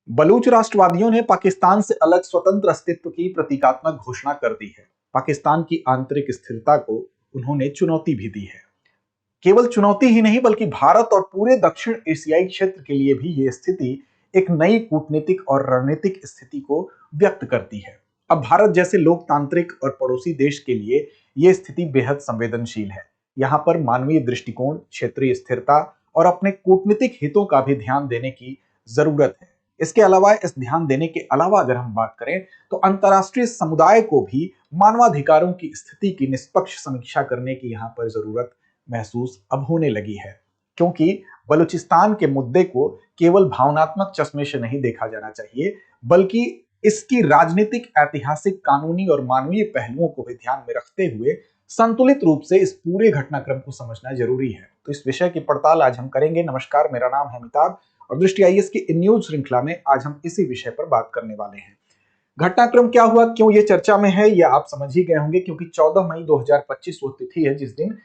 बलूच राष्ट्रवादियों ने पाकिस्तान से अलग स्वतंत्र अस्तित्व की प्रतीकात्मक घोषणा कर दी है। पाकिस्तान की आंतरिक स्थिरता को उन्होंने चुनौती भी दी है। केवल चुनौती ही नहीं बल्कि भारत और पूरे दक्षिण एशियाई क्षेत्र के लिए भी यह स्थिति एक नई कूटनीतिक और रणनीतिक स्थिति को व्यक्त करती है। अब भारत जैसे लोकतांत्रिक और पड़ोसी देश के लिए यह स्थिति बेहद संवेदनशील है। यहां पर मानवीय दृष्टिकोण, क्षेत्रीय स्थिरता और अपने कूटनीतिक हितों का भी ध्यान देने की जरूरत है। इसके अलावा इस ध्यान देने के अलावा अगर हम बात करें तो अंतर्राष्ट्रीय समुदाय को भी मानवाधिकारों की स्थिति की निष्पक्ष समीक्षा करने की यहां पर जरूरत महसूस अब होने लगी है, क्योंकि बलूचिस्तान के मुद्दे को केवल भावनात्मक चश्मे से नहीं देखा जाना चाहिए, बल्कि इसकी राजनीतिक, ऐतिहासिक, कानूनी और मानवीय पहलुओं को भी ध्यान में रखते हुए संतुलित रूप से इस पूरे घटनाक्रम को समझना जरूरी है। तो इस विषय की पड़ताल आज हम करेंगे। नमस्कार, मेरा नाम है अमिताभ और दृष्टि आईएएस की इन न्यूज श्रृंखला में आज हम इसी विषय पर बात करने वाले हैं। घटनाक्रम क्या हुआ, क्यों ये चर्चा में है, यह आप समझ ही गए होंगे, क्योंकि 14 मई 2025 वो तिथि है जिस दिन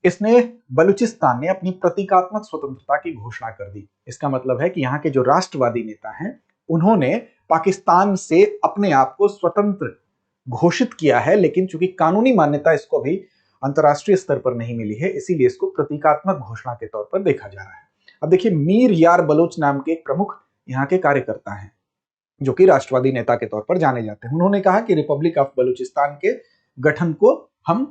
इसने बलूचिस्तान ने अपनी प्रतीकात्मक स्वतंत्रता की घोषणा कर दी। इसका मतलब है कि यहाँ के जो राष्ट्रवादी नेता हैं उन्होंने पाकिस्तान से अपने आप को स्वतंत्र घोषित किया है, लेकिन चूंकि कानूनी मान्यता इसको अभी अंतरराष्ट्रीय स्तर पर नहीं मिली है, इसीलिए इसको प्रतीकात्मक घोषणा के तौर पर देखा जा रहा है। अब देखिए, मीर यार बलोच नाम के एक प्रमुख यहाँ के कार्यकर्ता हैं जो कि राष्ट्रवादी नेता के तौर पर जाने जाते हैं। उन्होंने कहा कि रिपब्लिक ऑफ बलूचिस्तान के गठन को हम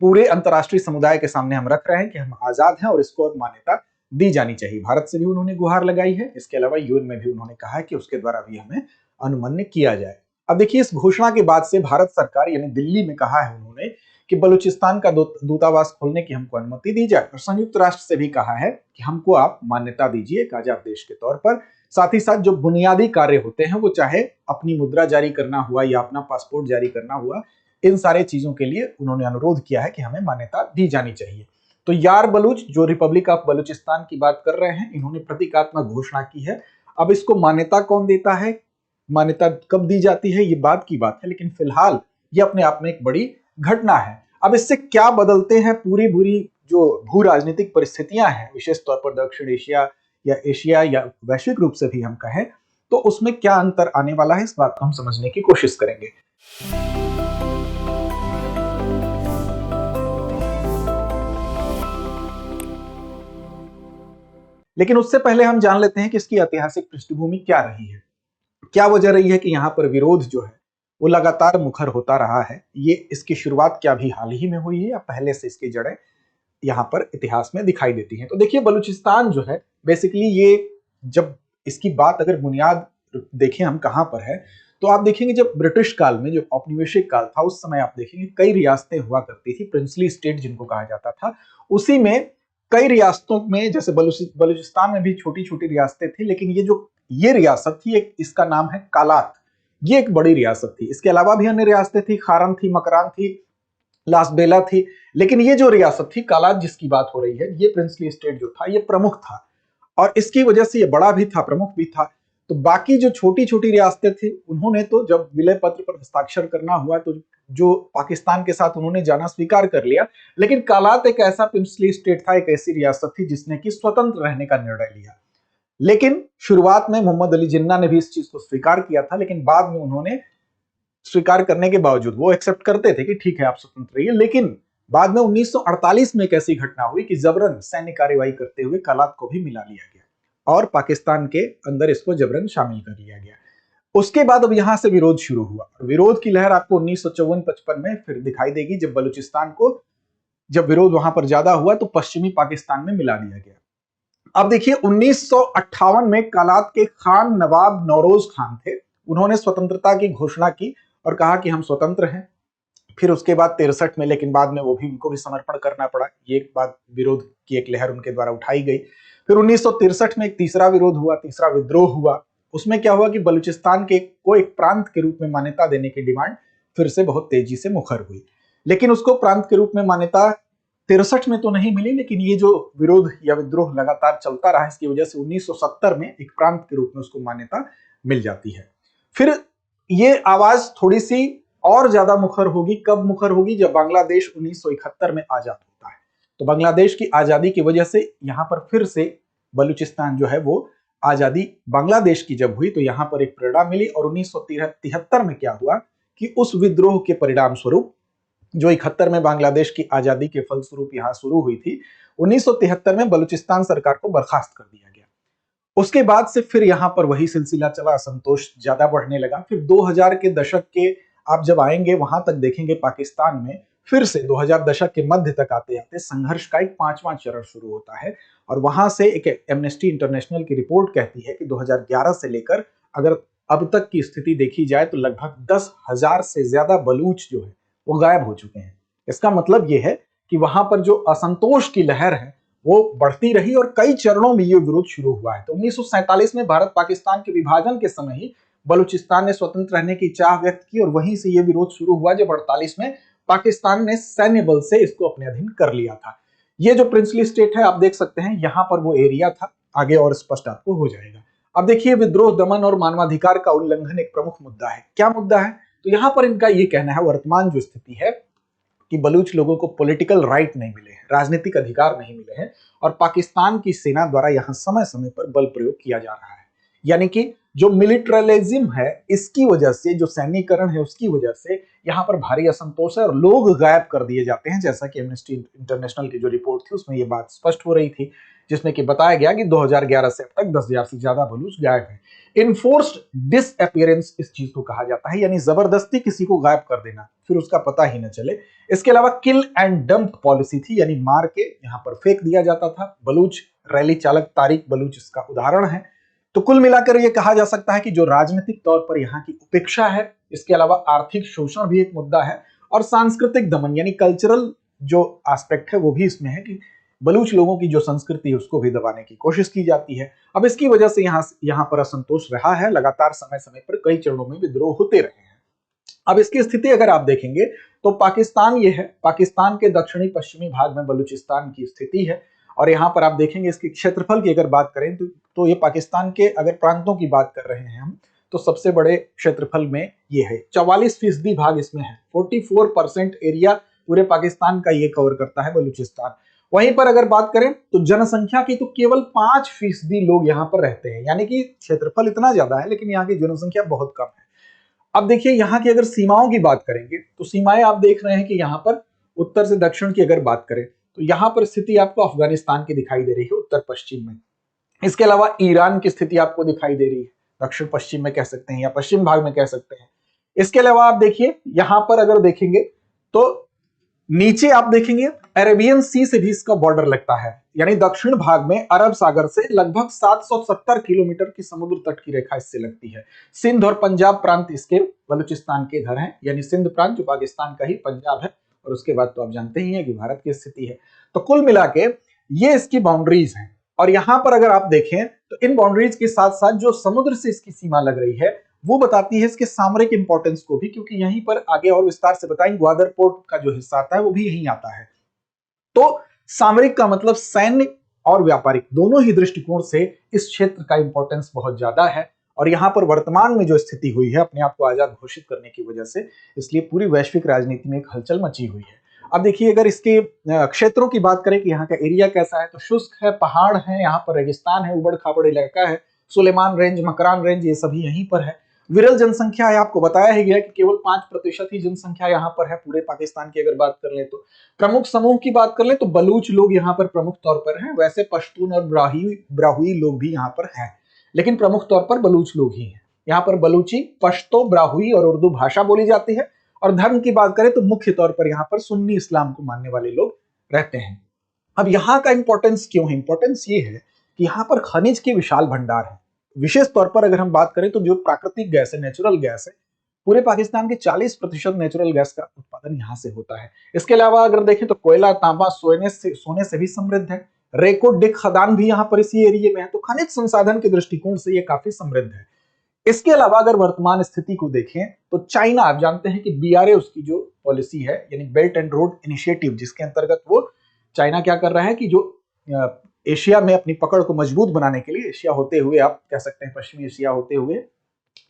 पूरे अंतरराष्ट्रीय समुदाय के सामने हम रख रहे हैं कि हम आजाद हैं और इसको अब मान्यता दी जानी चाहिए। भारत से भी उन्होंने गुहार लगाई है। इसके अलावा यूएन में भी उन्होंने कहा है कि उसके द्वारा भी हमें अनुमन्य किया जाए। अब देखिए, इस घोषणा के बाद से भारत सरकार यानी दिल्ली में कहा है उन्होंने कि बलूचिस्तान का दूतावास खोलने की हमको अनुमति दी जाए, और संयुक्त राष्ट्र से भी कहा है कि हमको आप मान्यता दीजिए एक आजाद देश के तौर पर। साथ ही साथ जो बुनियादी कार्य होते हैं, वो चाहे अपनी मुद्रा जारी करना हुआ या अपना पासपोर्ट जारी करना हुआ, इन सारे चीजों के लिए उन्होंने अनुरोध किया है कि हमें मान्यता दी जानी चाहिए। तो यार बलूच, जो रिपब्लिक ऑफ बलूचिस्तान की बात कर रहे हैं, इन्होंने प्रतीकात्मक घोषणा की है। अब इसको मान्यता कौन देता है, मान्यता कब दी जाती है, ये बात की बात है, लेकिन फिलहाल ये अपने आप में एक बड़ी घटना है। अब इससे क्या बदलते हैं पूरी बुरी जो भू राजनीतिक परिस्थितियां हैं, विशेष तौर पर दक्षिण एशिया या एशिया या वैश्विक रूप से भी हम कहें, तो उसमें क्या अंतर आने वाला है, इस बात को हम समझने की कोशिश करेंगे। लेकिन उससे पहले हम जान लेते हैं कि इसकी ऐतिहासिक पृष्ठभूमि क्या रही है, क्या वजह रही है कि यहाँ पर विरोध जो है वो लगातार मुखर होता रहा है। ये इसकी शुरुआत क्या भी हाल ही में हुई है या पहले से इसकी जड़ें यहाँ पर इतिहास में दिखाई देती हैं। तो देखिए, बलूचिस्तान जो है बेसिकली ये, जब इसकी बात अगर बुनियाद देखें हम कहाँ पर है, तो आप देखेंगे जब ब्रिटिश काल में, जो औपनिवेशिक काल था, उस समय आप देखेंगे कई रियासतें हुआ करती थी, प्रिंसली स्टेट जिनको कहा जाता था। उसी में कई रियासतों में, जैसे बलूचिस्तान में भी छोटी छोटी रियासतें थी, लेकिन ये रियासत थी, एक इसका नाम है कालात, ये एक बड़ी रियासत थी। इसके अलावा भी अन्य रियासतें थी, खारन थी, मकरान थी, लासबेला थी, लेकिन ये जो रियासत थी कालात जिसकी बात हो रही है, ये प्रिंसली स्टेट जो था ये प्रमुख था, और इसकी वजह से ये बड़ा भी था, प्रमुख भी था। तो बाकी जो छोटी छोटी रियासतें थी, उन्होंने तो जब विलय पत्र पर हस्ताक्षर करना हुआ तो जो पाकिस्तान के साथ उन्होंने जाना स्वीकार कर लिया, लेकिन कालात एक ऐसा प्रिंसली स्टेट था, एक ऐसी रियासत थी जिसने कि स्वतंत्र रहने का निर्णय लिया। लेकिन शुरुआत में मोहम्मद अली जिन्ना ने भी इस चीज को स्वीकार किया था, लेकिन बाद में उन्होंने स्वीकार करने के बावजूद, वो एक्सेप्ट करते थे कि ठीक है आप स्वतंत्र रहिए, लेकिन बाद में 1948 में एक ऐसी घटना हुई कि जबरन सैन्य कार्रवाई करते हुए कालात को भी मिला लिया गया और पाकिस्तान के अंदर इसको जबरन शामिल कर लिया गया। उसके बाद अब यहां से विरोध शुरू हुआ। विरोध की लहर आपको 1954-55 में फिर दिखाई देगी, जब बलूचिस्तान को, जब विरोध वहां पर ज्यादा हुआ तो पश्चिमी पाकिस्तान में मिला दिया गया। अब देखिए, 1958 में कालात के खान नवाब नौरोज खान थे, उन्होंने स्वतंत्रता की घोषणा की और कहा कि हम स्वतंत्र हैं। फिर उसके बाद 63 में, लेकिन बाद में उनको भी समर्पण करना पड़ा, ये एक बात, विरोध की एक लहर उनके द्वारा उठाई गई। फिर 1963 में एक तीसरा विरोध हुआ, तीसरा विद्रोह हुआ। उसमें क्या हुआ कि बलूचिस्तान को एक प्रांत के रूप में मान्यता देने की डिमांड फिर से बहुत तेजी से मुखर हुई, लेकिन उसको प्रांत के रूप में मान्यता 63 में तो नहीं मिली, लेकिन ये जो विरोध या विद्रोह लगातार चलता रहा, इसकी वजह से 1970 में एक प्रांत के रूप में उसको मान्यता मिल जाती है। फिर ये आवाज थोड़ी सी और ज्यादा मुखर होगी, कब मुखर होगी, जब बांग्लादेश 1971 में आजाद होता है। तो बांग्लादेश की आजादी की वजह से यहां पर फिर से बलूचिस्तान जो है वो आजादी बांग्लादेश की जब हुई तो यहाँ पर एक प्रेरणा मिली, और 1973 में क्या हुआ कि उस विद्रोह के परिणाम स्वरूप जो 71 में बांग्लादेश की आजादी के फलस्वरूप यहाँ शुरू हुई थी, 1973 में बलूचिस्तान सरकार को बर्खास्त कर दिया गया। उसके बाद से फिर यहाँ पर वही सिलसिला चला, असंतोष ज्यादा बढ़ने लगा। फिर 2000 के दशक के आप जब आएंगे वहां तक देखेंगे पाकिस्तान में फिर से 2000 दशक के मध्य तक आते आते संघर्ष का एक 5वां चरण शुरू होता है। और वहां से एक एमनेस्टी इंटरनेशनल की रिपोर्ट कहती है कि 2011 से लेकर अगर अब तक की स्थिति देखी जाए तो लगभग 10,000 से ज्यादा बलूच जो है वो गायब हो चुके हैं। इसका मतलब यह है कि वहां पर जो असंतोष की लहर है वो बढ़ती रही और कई चरणों में ये विरोध शुरू हुआ है। तो 1947 में भारत पाकिस्तान के विभाजन के समय ही बलूचिस्तान ने स्वतंत्र रहने की चाह व्यक्त की और वहीं से ये विरोध शुरू हुआ जब 48 में पाकिस्तान ने सैन्य बल से इसको अपने अधीन कर लिया था। ये जो प्रिंसली स्टेट है आप देख सकते हैं, यहां पर वो एरिया था, आगे और स्पष्ट आपको हो जाएगा। अब देखिए, विद्रोह दमन और मानवाधिकार का उल्लंघन एक प्रमुख मुद्दा है। क्या मुद्दा है? तो यहां पर इनका ये कहना है, वर्तमान जो स्थिति है कि बलूच लोगों को पॉलिटिकल राइट नहीं मिले हैं, राजनीतिक अधिकार नहीं मिले हैं, और पाकिस्तान की सेना द्वारा यहां समय समय पर बल प्रयोग किया जा रहा है। यानी कि जो मिलिट्रलिज्म है इसकी वजह से, जो सैन्यीकरण है उसकी वजह से यहाँ पर भारी असंतोष है और लोग गायब कर दिए जाते हैं। जैसा कि एमनेस्टी इंटरनेशनल की जो रिपोर्ट थी उसमें ये बात स्पष्ट हो रही थी, जिसमें कि बताया गया कि 2011 से अब तक 10,000 से ज्यादा बलूच गायब हैं। इनफोर्स्ड डिसअपीयरेंस इस चीज को कहा जाता है, यानी जबरदस्ती किसी को गायब कर देना, फिर उसका पता ही न चले। इसके अलावा किल एंड डंप पॉलिसी थी, यानी मार के यहाँ पर फेंक दिया जाता था। बलूच रैली चालक तारिक बलूच इसका उदाहरण है। तो कुल मिलाकर यह कहा जा सकता है कि जो राजनीतिक तौर पर यहाँ की उपेक्षा है, इसके अलावा आर्थिक शोषण भी एक मुद्दा है, और सांस्कृतिक दमन यानी कल्चरल जो एस्पेक्ट है वो भी इसमें है कि बलूच लोगों की जो संस्कृति है उसको भी दबाने की कोशिश की जाती है। अब इसकी वजह से यहाँ पर असंतोष रहा है, लगातार समय समय पर कई चरणों में विद्रोह होते रहे हैं। अब इसकी स्थिति अगर आप देखेंगे तो पाकिस्तान ये है, पाकिस्तान के दक्षिणी पश्चिमी भाग में बलूचिस्तान की स्थिति है, और यहाँ पर आप देखेंगे इसके क्षेत्रफल की अगर बात करें तो ये पाकिस्तान के अगर प्रांतों की बात कर रहे हैं हम, तो सबसे बड़े क्षेत्रफल में ये है, 44% भाग इसमें है, 44% एरिया पूरे पाकिस्तान का ये कवर करता है बलूचिस्तान। वहीं पर अगर बात करें तो जनसंख्या की तो केवल 5% लोग यहाँ पर रहते हैं, यानी कि क्षेत्रफल इतना ज्यादा है लेकिन यहाँ की जनसंख्या बहुत कम है। अब देखिए, यहाँ की अगर सीमाओं की बात करेंगे तो सीमाएं आप देख रहे हैं कि यहाँ पर उत्तर से दक्षिण की अगर बात करें तो यहाँ पर स्थिति आपको अफगानिस्तान की दिखाई दे रही है उत्तर पश्चिम में। इसके अलावा ईरान की स्थिति आपको दिखाई दे रही है दक्षिण पश्चिम में कह सकते हैं, या पश्चिम भाग में कह सकते हैं। इसके अलावा आप देखिए यहाँ पर अगर देखेंगे तो नीचे आप देखेंगे अरेबियन सी से भी इसका बॉर्डर लगता है, यानी दक्षिण भाग में अरब सागर से लगभग 770 किलोमीटर की समुद्र तट की रेखा इससे लगती है। सिंध और पंजाब प्रांत इसके बलूचिस्तान के इधर हैं, यानी सिंध प्रांत जो पाकिस्तान का ही, पंजाब है, और उसके बाद तो आप जानते ही हैं कि भारत की स्थिति है। तो कुल मिला के ये इसकी बाउंड्रीज हैं, और यहां पर अगर आप देखें तो इन बाउंड्रीज के साथ साथ जो समुद्र से इसकी सीमा लग रही है वो बताती है इसके सामरिक इंपॉर्टेंस को भी, क्योंकि यहीं पर आगे और विस्तार से बताएंगे ग्वादर पोर्ट का जो हिस्सा आता है वो भी यहीं आता है। तो सामरिक का मतलब सैन्य और व्यापारिक दोनों ही दृष्टिकोण से इस क्षेत्र का इंपॉर्टेंस बहुत ज्यादा है, और यहां पर वर्तमान में जो स्थिति हुई है अपने आप को आजाद घोषित करने की वजह से, इसलिए पूरी वैश्विक राजनीति में एक हलचल मची हुई है। अब देखिए, अगर इसके क्षेत्रों की बात करें कि यहाँ का एरिया कैसा है, तो शुष्क है, पहाड़ है, यहाँ पर रेगिस्तान है, उबड़ खाबड़ इलाका है, सुलेमान रेंज, मकरान रेंज, ये सभी यहीं पर है। विरल जनसंख्या है, आपको बताया ही गया कि केवल 5% ही जनसंख्या यहाँ पर है पूरे पाकिस्तान की अगर बात कर ले तो। प्रमुख समूह की बात कर ले तो बलूच लोग यहाँ पर प्रमुख तौर पर हैं, वैसे पश्तून और ब्राहुई लोग भी यहाँ पर हैं, लेकिन प्रमुख तौर पर बलूच लोग ही हैं। यहाँ पर बलूची, पश्तो, ब्राहुई और उर्दू भाषा बोली जाती है, और धर्म की बात करें तो मुख्य तौर पर यहाँ पर सुन्नी इस्लाम को मानने वाले लोग रहते हैं। अब यहाँ का इंपॉर्टेंस क्यों है? इंपॉर्टेंस ये है कि यहाँ पर खनिज के विशाल भंडार है। विशेष तौर पर अगर हम बात करें तो जो प्राकृतिक गैस है, नेचुरल गैस है, पूरे पाकिस्तान के 40% नेचुरल गैस का उत्पादन यहाँ से होता है। इसके अलावा अगर देखें तो कोयला, तांबा, सोने से भी समृद्ध है। रेको डिक खदान भी यहाँ पर इसी एरिया में है, तो खनिज संसाधन के दृष्टिकोण से ये काफी समृद्ध है। इसके अलावा अगर वर्तमान स्थिति को देखें तो चाइना, आप जानते हैं कि बीआरए उसकी जो पॉलिसी है, यानी बेल्ट एंड रोड इनिशिएटिव, जिसके अंतर्गत वो चाइना क्या कर रहा है कि जो एशिया में अपनी पकड़ को मजबूत बनाने के लिए, एशिया होते हुए आप कह सकते हैं पश्चिमी एशिया होते हुए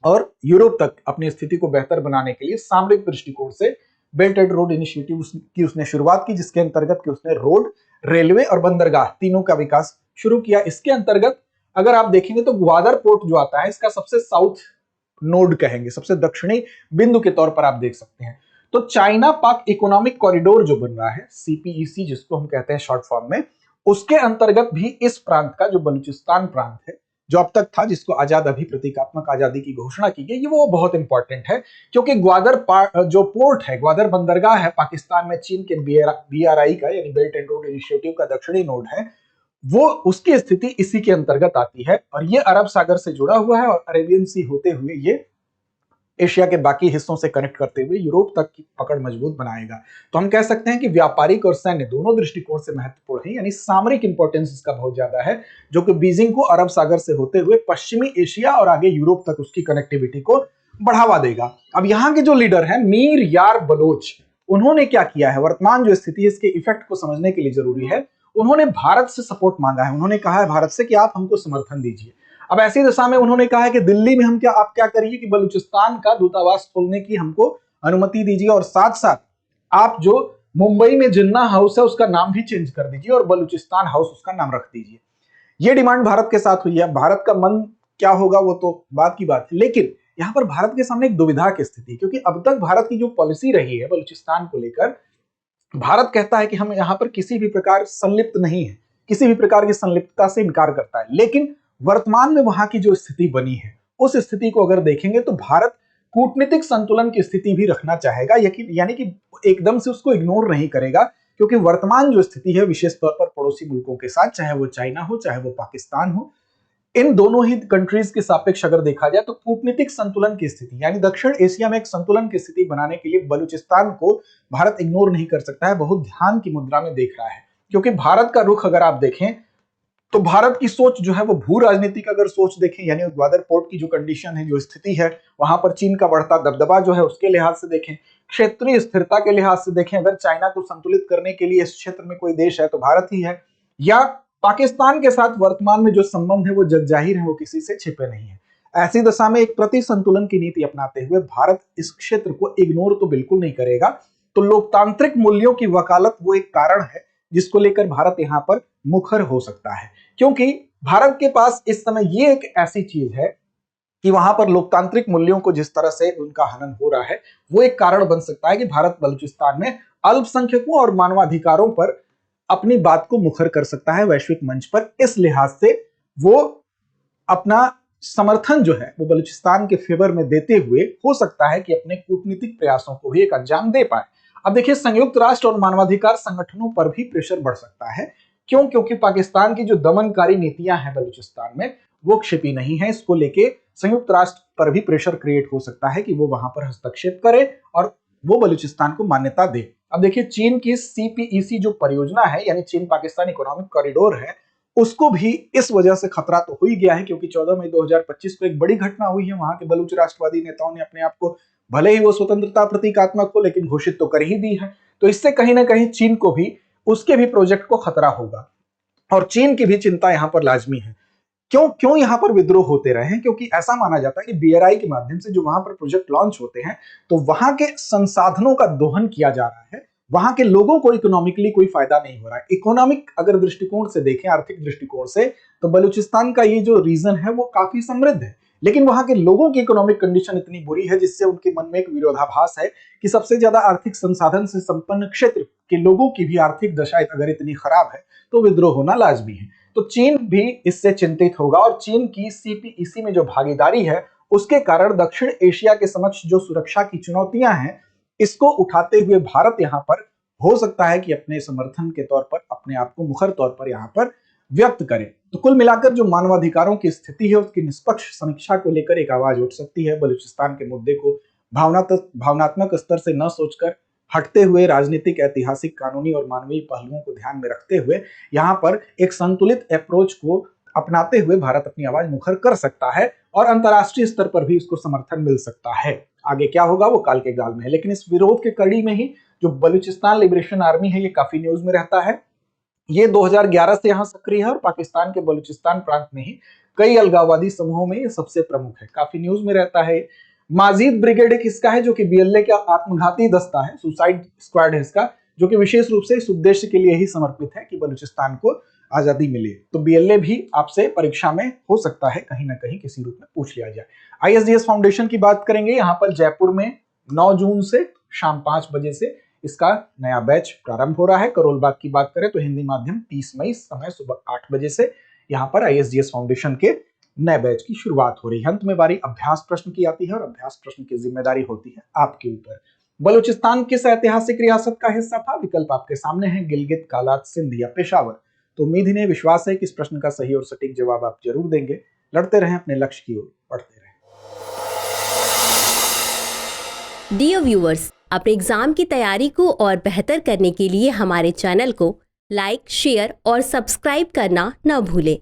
और यूरोप तक अपनी स्थिति को बेहतर बनाने के लिए सामरिक दृष्टिकोण से बेल्ट एंड रोड इनिशिएटिव की उसने शुरुआत की, जिसके अंतर्गत कि उसने रोड, रेलवे और बंदरगाह तीनों का विकास शुरू किया। इसके अंतर्गत अगर आप देखेंगे तो ग्वादर पोर्ट जो आता है इसका सबसे साउथ नोड कहेंगे, सबसे दक्षिणी बिंदु के तौर पर आप देख सकते हैं। तो चाइना पाक इकोनॉमिक कॉरिडोर जो बन रहा है, सीपीईसी जिसको हम कहते हैं शॉर्ट फॉर्म में, उसके अंतर्गत भी इस प्रांत का जो बलूचिस्तान प्रांत है जो अब तक था, जिसको आजाद अभी प्रतीकात्मक आजादी की घोषणा की गई, वो बहुत इंपॉर्टेंट है क्योंकि ग्वादर जो पोर्ट है, ग्वादर बंदरगाह है पाकिस्तान में चीन के बीआरआई का यानी बेल्ट एंड रोड इनिशिएटिव का दक्षिणी नोड है, वो उसकी स्थिति इसी के अंतर्गत आती है और ये अरब सागर से जुड़ा हुआ है और अरेबियन सी होते हुए ये एशिया के बाकी हिस्सों से कनेक्ट करते हुए यूरोप तक की पकड़ मजबूत बनाएगा। तो हम कह सकते हैं कि व्यापारिक और सैन्य दोनों दृष्टिकोण से महत्वपूर्ण है, यानी सामरिक इंपॉर्टेंस इसका बहुत ज्यादा है, जो कि बीजिंग को अरब सागर से होते हुए पश्चिमी एशिया और आगे यूरोप तक उसकी कनेक्टिविटी को बढ़ावा देगा। अब यहाँ के जो लीडर है मीर यार बलोच, उन्होंने क्या किया है, वर्तमान जो स्थिति है इसके इफेक्ट को समझने के लिए जरूरी है, उन्होंने भारत से सपोर्ट मांगा है। उन्होंने कहा है भारत से कि आप हमको समर्थन दीजिए। अब ऐसी दशा में उन्होंने कहा है कि दिल्ली में आप क्या करिए कि बलूचिस्तान का दूतावास खोलने की हमको अनुमति दीजिए और साथ साथ आप जो मुंबई में जिन्ना हाउस है उसका नाम भी चेंज कर दीजिए और बलूचिस्तान हाउस उसका नाम रख दीजिए। ये डिमांड भारत के साथ हुई है। भारत का मन क्या होगा वो तो बात की बात है, लेकिन यहां पर भारत के सामने एक दुविधा की स्थिति, क्योंकि अब तक भारत की जो पॉलिसी रही है बलूचिस्तान को लेकर, भारत कहता है कि हम यहां पर किसी भी प्रकार संलिप्त नहीं है, किसी भी प्रकार की संलिप्तता से इनकार करता है। लेकिन वर्तमान में वहां की जो स्थिति बनी है उस स्थिति को अगर देखेंगे तो भारत कूटनीतिक संतुलन की स्थिति भी रखना चाहेगा, यानी कि एकदम से उसको इग्नोर नहीं करेगा, क्योंकि वर्तमान जो स्थिति है विशेष तौर पर पड़ोसी मुल्कों के साथ, चाहे वो चाइना हो चाहे वो पाकिस्तान हो, इन दोनों ही कंट्रीज के सापेक्ष अगर देखा जाए तो कूटनीतिक संतुलन की स्थिति यानी दक्षिण एशिया में एक संतुलन की स्थिति बनाने के लिए बलूचिस्तान को भारत इग्नोर नहीं कर सकता है, बहुत ध्यान की मुद्रा में देख रहा है। क्योंकि भारत का रुख अगर आप देखें तो भारत की सोच जो है वो भू राजनीतिक अगर सोच देखें, यानी ग्वादर पोर्ट की जो कंडीशन है, जो स्थिति है, वहां पर चीन का बढ़ता दबदबा जो है उसके लिहाज से देखें, क्षेत्रीय स्थिरता के लिहाज से देखें, अगर चाइना को संतुलित करने के लिए इस क्षेत्र में कोई देश है तो भारत ही है, या पाकिस्तान के साथ वर्तमान में जो संबंध है वो जगजाहिर है, वो किसी से छिपे नहीं है। ऐसी दशा में एक प्रति संतुलन की नीति अपनाते हुए भारत इस क्षेत्र को इग्नोर तो बिल्कुल नहीं करेगा। तो लोकतांत्रिक मूल्यों की वकालत वो एक कारण है जिसको लेकर भारत यहाँ पर मुखर हो सकता है, क्योंकि भारत के पास इस समय ये एक ऐसी चीज है कि वहां पर लोकतांत्रिक मूल्यों को जिस तरह से उनका हनन हो रहा है वो एक कारण बन सकता है कि भारत बलूचिस्तान में अल्पसंख्यकों और मानवाधिकारों पर अपनी बात को मुखर कर सकता है वैश्विक मंच पर। इस लिहाज से वो अपना समर्थन जो है वो बलूचिस्तान के फेवर में देते हुए हो सकता है कि अपने कूटनीतिक प्रयासों को भी एक अंजाम दे पाए। अब देखिए संयुक्त राष्ट्र और मानवाधिकार संगठनों पर भी प्रेशर बढ़ सकता है। क्यों? क्योंकि पाकिस्तान की जो दमनकारी नीतियां हैं बलूचिस्तान में वो क्षिपी नहीं है। इसको लेके संयुक्त राष्ट्र पर भी प्रेशर क्रिएट हो सकता है कि वो वहां पर हस्तक्षेप करे और वो बलूचिस्तान को मान्यता दे। अब देखिए चीन की सीपीईसी जो परियोजना है यानी चीन पाकिस्तान इकोनॉमिक कॉरिडोर है, उसको भी इस वजह से खतरा तो हो ही गया है, क्योंकि 14 मई 2025 को एक बड़ी घटना हुई है। वहां के बलूच राष्ट्रवादी नेताओं ने अपने आप को, भले ही वो स्वतंत्रता प्रतीकात्मक हो, लेकिन घोषित तो कर ही दी है। तो इससे कहीं ना कहीं चीन को भी, उसके भी प्रोजेक्ट को खतरा होगा और चीन की भी चिंता यहां पर लाजमी है। क्यों क्यों यहां पर विद्रोह होते रहे हैं? क्योंकि ऐसा माना जाता है कि बीआरआई के माध्यम से जो वहां पर प्रोजेक्ट लॉन्च होते हैं तो वहां के संसाधनों का दोहन किया जा रहा है, वहां के लोगों को इकोनॉमिकली कोई फायदा नहीं हो रहा है। इकोनॉमिक अगर दृष्टिकोण से देखें, आर्थिक दृष्टिकोण से, तो बलूचिस्तान का ये जो रीजन है वो काफी समृद्ध है, लेकिन वहां के लोगों की इकोनॉमिक कंडीशन इतनी बुरी है जिससे उनके मन में एक विरोधाभास है कि सबसे ज्यादा आर्थिक संसाधन से संपन्न क्षेत्र के लोगों की भी आर्थिक दशा अगर इतनी खराब है तो विद्रोह होना लाजमी है। तो चीन भी इससे चिंतित होगा और चीन की सीपीईसी में जो भागीदारी है उसके कारण दक्षिण एशिया के समक्ष जो सुरक्षा की चुनौतियां हैं, इसको उठाते हुए भारत यहां पर हो सकता है कि अपने समर्थन के तौर पर अपने आप को मुखर तौर पर यहां पर व्यक्त करे। तो कुल मिलाकर जो मानवाधिकारों की स्थिति है उसकी निष्पक्ष समीक्षा को लेकर एक आवाज उठ सकती है। बलूचिस्तान के मुद्दे को भावनात्मक स्तर से न सोचकर, हटते हुए राजनीतिक, ऐतिहासिक, कानूनी और मानवीय पहलुओं को ध्यान में रखते हुए यहाँ पर एक संतुलित अप्रोच को अपनाते हुए भारत अपनी आवाज मुखर कर सकता है और अंतर्राष्ट्रीय स्तर पर भी इसको समर्थन मिल सकता है। आगे क्या होगा वो काल के गाल में है, लेकिन इस विरोध के कड़ी में ही जो बलूचिस्तान लिबरेशन आर्मी है ये काफी न्यूज में रहता है। ये 2011 से यहाँ सक्रिय है और पाकिस्तान के बलूचिस्तान प्रांत में ही कई अलगाववादी समूहों में ये सबसे प्रमुख है, काफी न्यूज में रहता है। माजिद ब्रिगेड एक इसका है जो कि बीएलए का आत्मघाती दस्ता है, सुसाइड स्क्वाड है इसका, जो कि विशेष रूप से इस उद्देश्य के लिए ही समर्पित है कि बलूचिस्तान को आजादी मिली। तो बीएलए भी आपसे परीक्षा में हो सकता है कहीं ना कहीं किसी रूप में पूछ लिया जाए। आईएसडीएस फाउंडेशन की बात करेंगे, यहाँ पर जयपुर में 9 जून से शाम 5 बजे से इसका नया बैच प्रारंभ हो रहा है। करोल बाग की बात करें तो हिंदी माध्यम 30 मई समय सुबह 8 बजे से यहाँ पर आईएसडीएस फाउंडेशन के नए बैच की शुरुआत हो रही है। अंत में बारी अभ्यास प्रश्न की आती है और अभ्यास प्रश्न की जिम्मेदारी होती है आपके ऊपर। बलूचिस्तान किस ऐतिहासिक रियासत का हिस्सा था? विकल्प आपके सामने है, गिलगित, कालात, सिंध या पेशावर। तो उम्मीद इन्हें विश्वास है कि इस प्रश्न का सही और सटीक जवाब आप जरूर देंगे। लड़ते रहें अपने लक्ष्य की ओर, बढ़ते रहें। डियर व्यूअर्स, अपने एग्जाम की तैयारी को और बेहतर करने के लिए हमारे चैनल को लाइक, शेयर और सब्सक्राइब करना न भूलें।